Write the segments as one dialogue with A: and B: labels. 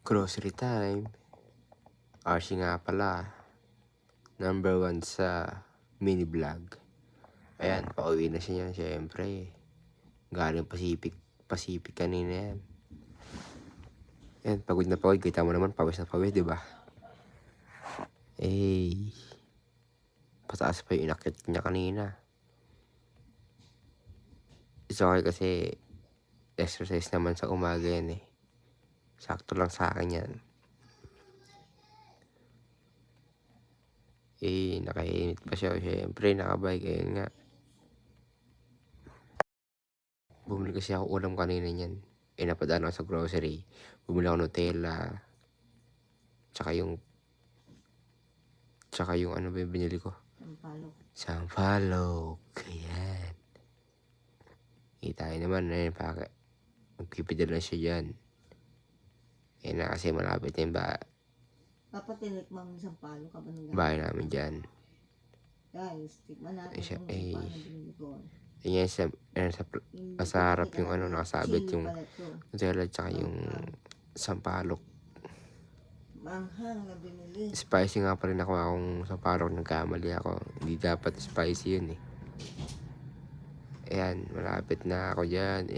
A: Grocery time. RC nga pala. Number 1 sa mini vlog. Ayan, pauwi na siya yan, syempre. Galing Pacific kanina yan. Ayan, pagod na pagod. Kita mo naman, pawis na pawis, di ba? Pataas pa yung inakit niya kanina. It's okay kasi exercise naman sa umaga yan eh. Sakto lang sa akin yan. Nakainit pa siya. Siyempre, nakabike. Ayun nga. Bumili kasi ako ulam kanina niyan. Napadaan ako sa grocery. Bumili ako Nutella. Tsaka yung ano ba yung binili ko? Sampalok. Ayan. Tayo naman. Magpipidal na siya dyan. Ayan na kasi malapit na yung
B: Papatinik mo ng sampalo ka ba nung
A: bahay namin dyan.
B: Guys, tikman natin
A: Siya,
B: kung paano binili ko.
A: Ayan sa harap yung ano, nakasabit yung Nutella tsaka yung sampalok.
B: Manghang na binili.
A: Spicy nga pa rin ako akong sampalok. Nagkamali ako. Hindi dapat spicy yun eh. Ayan, malapit na ako dyan.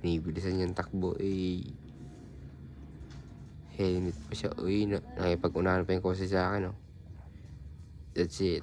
A: Nibilisan yung takbo Hinit pa siya. Nakipag-unahan pa yung kose sa akin. That's it.